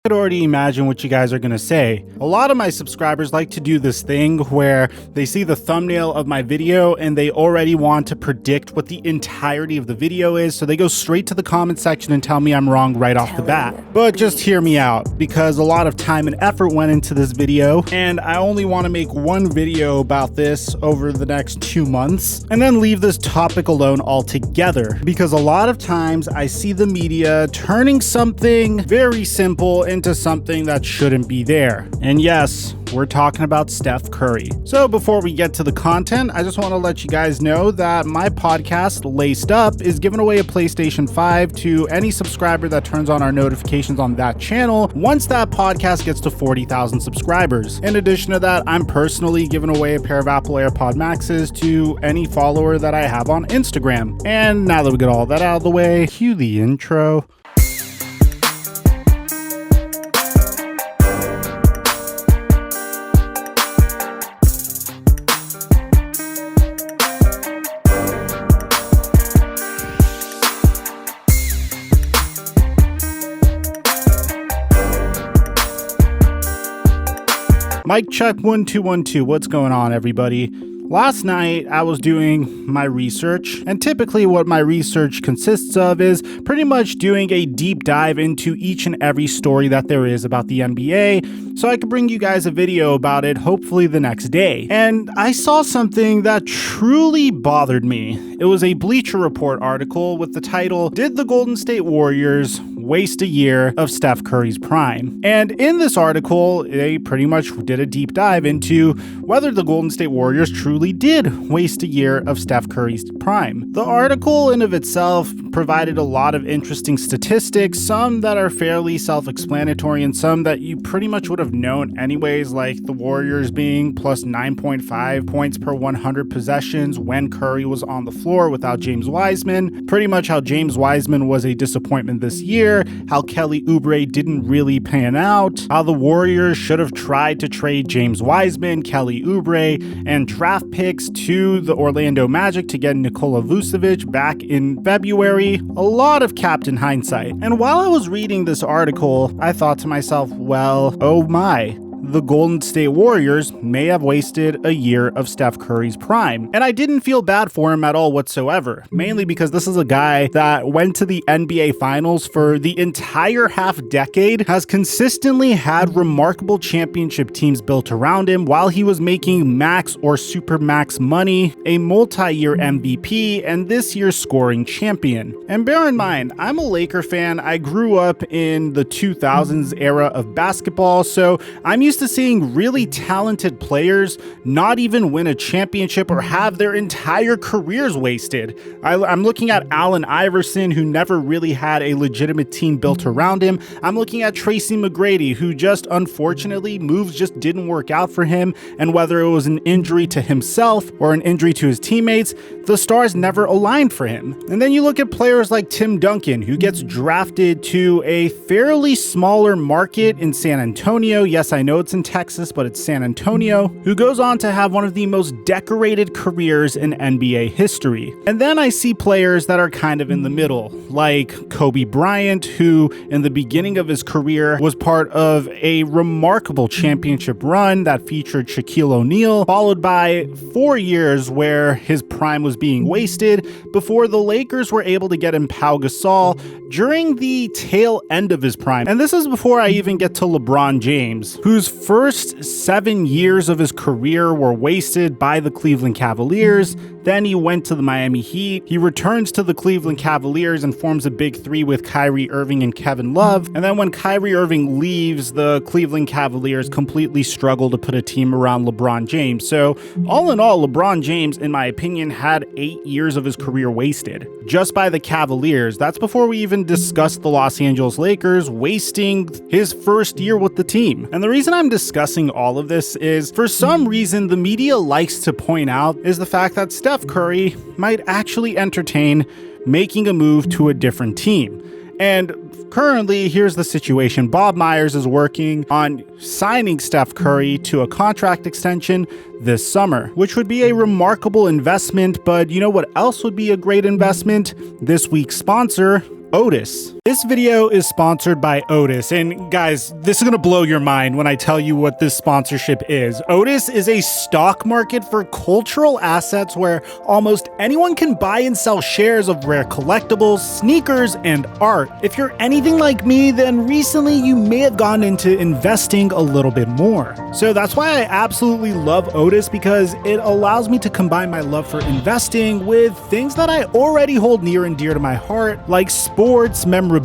could already imagine what you guys are gonna say. A lot of my subscribers like to do this thing where they see the thumbnail of my video and they already want to predict what the entirety of the video is, so they go straight to the comment section and tell me I'm wrong right off the bat. But just hear me out, because a lot of time and effort went into this video, and I only want to make one video about this over the next 2 months, and then leave this topic alone altogether, because a lot of times I see the media turning something very simple into something that shouldn't be there. And yes, we're talking about Steph Curry. So before we get to the content, I just want to let you guys know that my podcast, Laced Up, is giving away a PlayStation 5 to any subscriber that turns on our notifications on that channel once that podcast gets to 40,000 subscribers. In addition to that, I'm personally giving away a pair of Apple AirPod Maxes to any follower that I have on Instagram. And now that we get all that out of the way, cue the intro. Mic check 1 2 1 2. What's going on, everybody? Last night, I was doing my research, and typically what my research consists of is pretty much doing a deep dive into each and every story that there is about the NBA, so I could bring you guys a video about it, hopefully the next day. And I saw something that truly bothered me. It was a Bleacher Report article with the title, "Did the Golden State Warriors waste a year of Steph Curry's prime?" And in this article, they pretty much did a deep dive into whether the Golden State Warriors truly did waste a year of Steph Curry's prime. The article in of itself provided a lot of interesting statistics, some that are fairly self-explanatory and some that you pretty much would have known anyways, like the Warriors being plus 9.5 points per 100 possessions when Curry was on the floor without James Wiseman, pretty much how James Wiseman was a disappointment this year, how Kelly Oubre didn't really pan out, how the Warriors should have tried to trade James Wiseman, Kelly Oubre, and draft picks to the Orlando Magic to get Nikola Vucevic back in February. A lot of captain hindsight. And while I was reading this article, I thought to myself, well, oh my. The Golden State Warriors may have wasted a year of Steph Curry's prime. And I didn't feel bad for him at all whatsoever, mainly because this is a guy that went to the NBA Finals for the entire half decade, has consistently had remarkable championship teams built around him while he was making max or super max money, a multi-year MVP, and this year's scoring champion. And bear in mind, I'm a Laker fan. I grew up in the 2000s era of basketball, so I'm used to seeing really talented players not even win a championship or have their entire careers wasted. I'm looking at Allen Iverson, who never really had a legitimate team built around him. I'm looking at Tracy McGrady, who just unfortunately moves just didn't work out for him, and whether it was an injury to himself or an injury to his teammates, the stars never aligned for him. And then you look at players like Tim Duncan, who gets drafted to a fairly smaller market in San Antonio. Yes, I know it's in Texas, but it's San Antonio, who goes on to have one of the most decorated careers in NBA history. And then I see players that are kind of in the middle, like Kobe Bryant, who in the beginning of his career was part of a remarkable championship run that featured Shaquille O'Neal, followed by 4 years where his prime was being wasted before the Lakers were able to get him Pau Gasol during the tail end of his prime. And this is before I even get to LeBron James, whose first 7 years of his career were wasted by the Cleveland Cavaliers. Then he went to the Miami Heat. He returns to the Cleveland Cavaliers and forms a big three with Kyrie Irving and Kevin Love. And then when Kyrie Irving leaves, the Cleveland Cavaliers completely struggle to put a team around LeBron James. So all in all, LeBron James, in my opinion, had 8 years of his career wasted just by the Cavaliers. That's before we even discussed the Los Angeles Lakers wasting his first year with the team. And the reason I'm discussing all of this is, for some reason, the media likes to point out is the fact that Steph Curry might actually entertain making a move to a different team. And currently, here's the situation. Bob Myers is working on signing Steph Curry to a contract extension this summer, which would be a remarkable investment. But you know what else would be a great investment? This week's sponsor, Otis. This video is sponsored by Otis, and guys, this is gonna blow your mind when I tell you what this sponsorship is. Otis is a stock market for cultural assets where almost anyone can buy and sell shares of rare collectibles, sneakers, and art. If you're anything like me, then recently you may have gone into investing a little bit more. So that's why I absolutely love Otis, because it allows me to combine my love for investing with things that I already hold near and dear to my heart, like sports, memorabilia,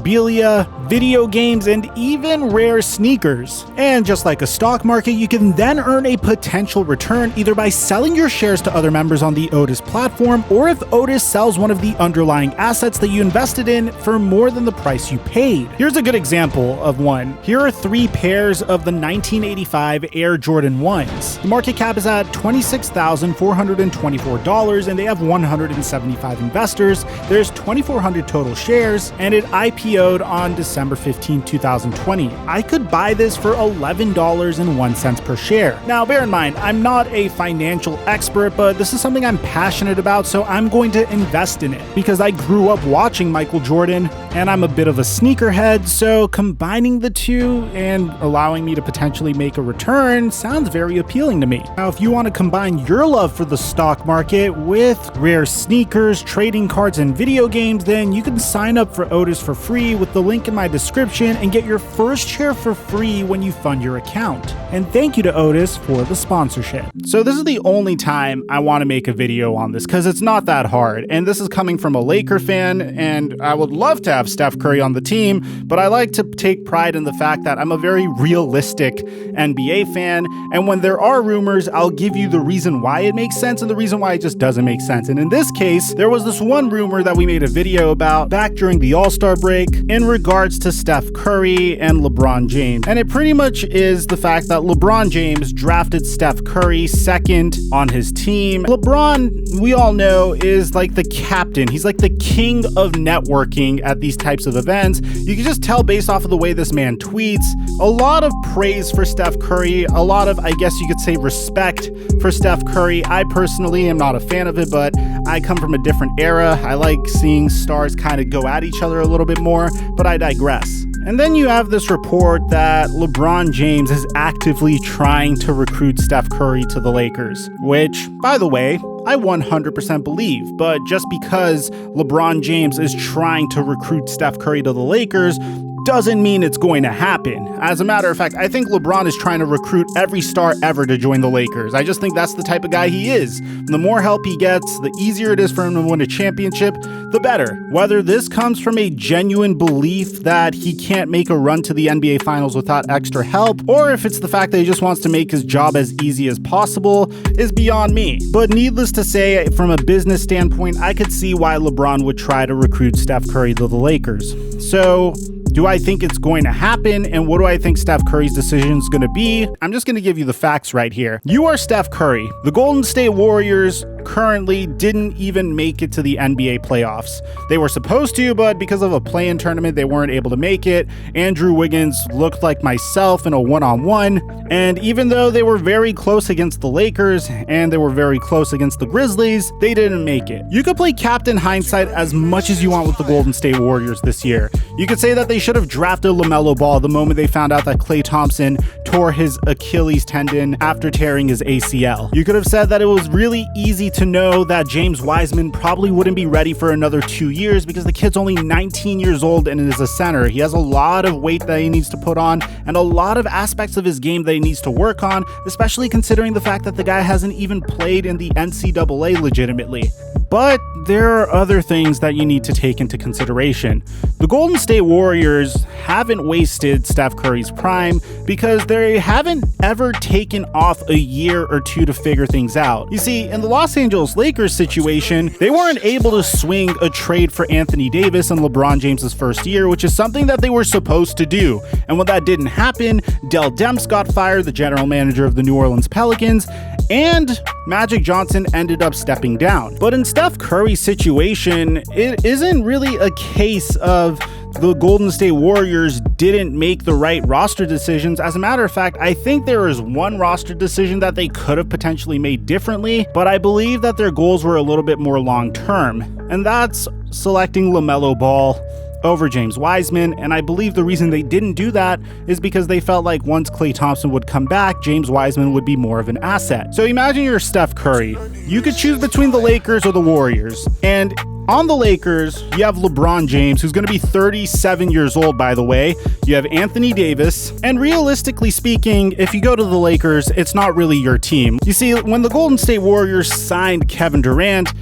video games, and even rare sneakers. And just like a stock market, you can then earn a potential return either by selling your shares to other members on the Otis platform, or if Otis sells one of the underlying assets that you invested in for more than the price you paid. Here's a good example of one. Here are 3 pairs of the 1985 Air Jordan 1s. The market cap is at $26,424, and they have 175 investors. There's 2,400 total shares, and it IPO'd on December 15, 2020. I could buy this for $11.01 per share. Now, bear in mind, I'm not a financial expert, but this is something I'm passionate about, so I'm going to invest in it because I grew up watching Michael Jordan, and I'm a bit of a sneakerhead, so combining the two and allowing me to potentially make a return sounds very appealing to me. Now, if you want to combine your love for the stock market with rare sneakers, trading cards, and video games, then you can sign up for Otis for free with the link in my description and get your first share for free when you fund your account. And thank you to Otis for the sponsorship. So this is the only time I want to make a video on this because it's not that hard, and this is coming from a Laker fan, and I would love to have Steph Curry on the team, but I like to take pride in the fact that I'm a very realistic NBA fan, and when there are rumors, I'll give you the reason why it makes sense and the reason why it just doesn't make sense. And in this case, there was this one rumor that we made a video about back during the All-Star break in regards to Steph Curry and LeBron James. And it pretty much is the fact that LeBron James drafted Steph Curry second on his team. LeBron, we all know, is like the captain. He's like the king of networking at these types of events. You can just tell based off of the way this man tweets. A lot of praise for Steph Curry, a lot of, I guess you could say, respect for Steph Curry. I personally am not a fan of it, but I come from a different era. I like seeing stars kind of go at each other a little bit more, but I digress. And then you have this report that LeBron James is actively trying to recruit Steph Curry to the Lakers, which, by the way, I 100% believe, but just because LeBron James is trying to recruit Steph Curry to the Lakers doesn't mean it's going to happen. As a matter of fact, I think LeBron is trying to recruit every star ever to join the Lakers. I just think that's the type of guy he is. The more help he gets, the easier it is for him to win a championship, the better. Whether this comes from a genuine belief that he can't make a run to the NBA Finals without extra help, or if it's the fact that he just wants to make his job as easy as possible, is beyond me. But needless to say, from a business standpoint, I could see why LeBron would try to recruit Steph Curry to the Lakers. So, do I think it's going to happen, and what do I think Steph Curry's decision is going to be? I'm just going to give you the facts right here. You are Steph Curry. The Golden State Warriors currently didn't even make it to the NBA playoffs. They were supposed to, but because of a play-in tournament, they weren't able to make it. Andrew Wiggins looked like myself in a one-on-one, and even though they were very close against the Lakers and they were very close against the Grizzlies, they didn't make it. You could play Captain Hindsight as much as you want with the Golden State Warriors this year. You could say that they should have drafted LaMelo Ball the moment they found out that Klay Thompson tore his Achilles tendon after tearing his ACL. You could have said that it was really easy to know that James Wiseman probably wouldn't be ready for another 2 years because the kid's only 19 years old and is a center. He has a lot of weight that he needs to put on and a lot of aspects of his game that he needs to work on, especially considering the fact that the guy hasn't even played in the NCAA legitimately. But there are other things that you need to take into consideration. The Golden State Warriors haven't wasted Steph Curry's prime because they haven't ever taken off a year or two to figure things out. You see, in the Los Angeles Lakers situation, they weren't able to swing a trade for Anthony Davis in LeBron James's first year, which is something that they were supposed to do. And when that didn't happen, Dell Demps got fired, the general manager of the New Orleans Pelicans, and Magic Johnson ended up stepping down. But in Steph Curry's situation, it isn't really a case of the Golden State Warriors didn't make the right roster decisions. As a matter of fact, I think there is one roster decision that they could have potentially made differently, but I believe that their goals were a little bit more long-term, and that's selecting LaMelo Ball over James Wiseman, and I believe the reason they didn't do that is because they felt like once Klay Thompson would come back, James Wiseman would be more of an asset. So imagine you're Steph Curry. You could choose between the Lakers or the Warriors, and on the Lakers, you have LeBron James, who's going to be 37 years old, by the way. You have Anthony Davis. And realistically speaking, if you go to the Lakers, it's not really your team. You see, when the Golden State Warriors signed Kevin Durant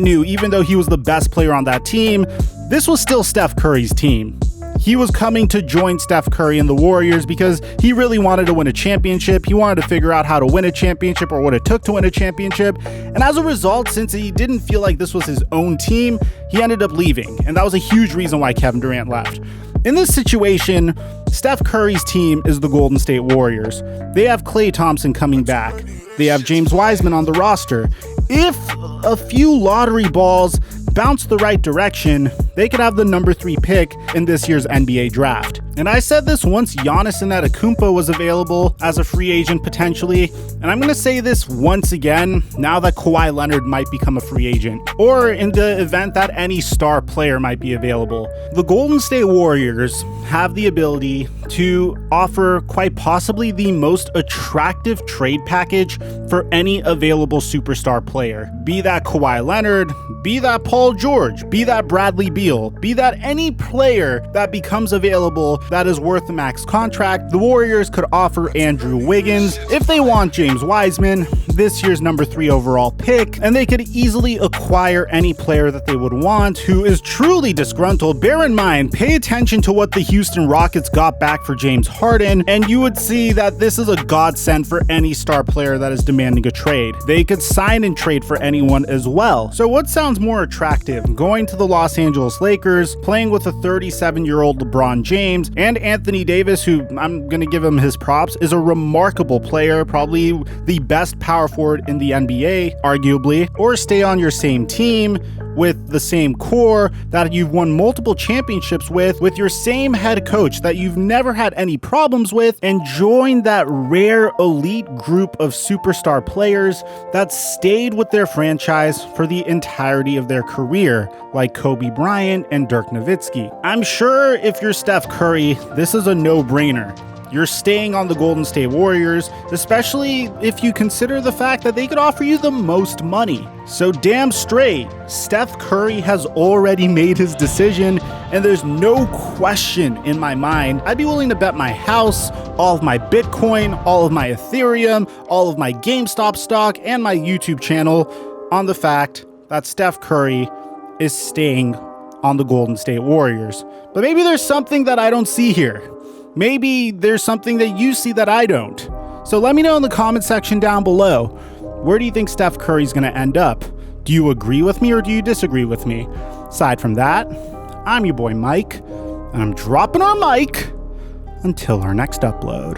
knew, even though he was the best player on that team, this was still Steph Curry's team. He was coming to join Steph Curry and the Warriors because he really wanted to win a championship. He wanted to figure out how to win a championship or what it took to win a championship. And as a result, since he didn't feel like this was his own team, he ended up leaving. And that was a huge reason why Kevin Durant left. In this situation, Steph Curry's team is the Golden State Warriors. They have Klay Thompson coming back. They have James Wiseman on the roster. If a few lottery balls bounce the right direction, they could have the number 3 pick in this year's NBA draft. And I said this once Giannis Antetokounmpo was available as a free agent potentially, and I'm going to say this once again now that Kawhi Leonard might become a free agent, or in the event that any star player might be available. The Golden State Warriors have the ability to offer quite possibly the most attractive trade package for any available superstar player. Be that Kawhi Leonard, be that Paul George, be that Bradley Beal, be that any player that becomes available that is worth the max contract. The Warriors could offer Andrew Wiggins if they want James Wiseman, this year's number 3 overall pick, and they could easily acquire any player that they would want who is truly disgruntled. Bear in mind, pay attention to what the Houston Rockets got back for James Harden, and you would see that this is a godsend for any star player that is demanding a trade. They could sign and trade for anyone as well. So what sounds more attractive? Going to the Los Angeles Lakers, playing with a 37-year-old LeBron James, and Anthony Davis, who I'm going to give him his props, is a remarkable player, probably the best power forward in the NBA, arguably, or stay on your same team with the same core that you've won multiple championships with your same head coach that you've never had any problems with, and join that rare elite group of superstar players that stayed with their franchise for the entirety of their career, like Kobe Bryant and Dirk Nowitzki. I'm sure if you're Steph Curry, this is a no-brainer. You're staying on the Golden State Warriors, especially if you consider the fact that they could offer you the most money. So damn straight, Steph Curry has already made his decision, and there's no question in my mind. I'd be willing to bet my house, all of my Bitcoin, all of my Ethereum, all of my GameStop stock, and my YouTube channel on the fact that Steph Curry is staying on the Golden State Warriors. But maybe there's something that I don't see here. Maybe there's something that you see that I don't. So let me know in the comment section down below. Where do you think Steph Curry's going to end up? Do you agree with me or do you disagree with me? Aside from that, I'm your boy Mike, and I'm dropping our mic until our next upload.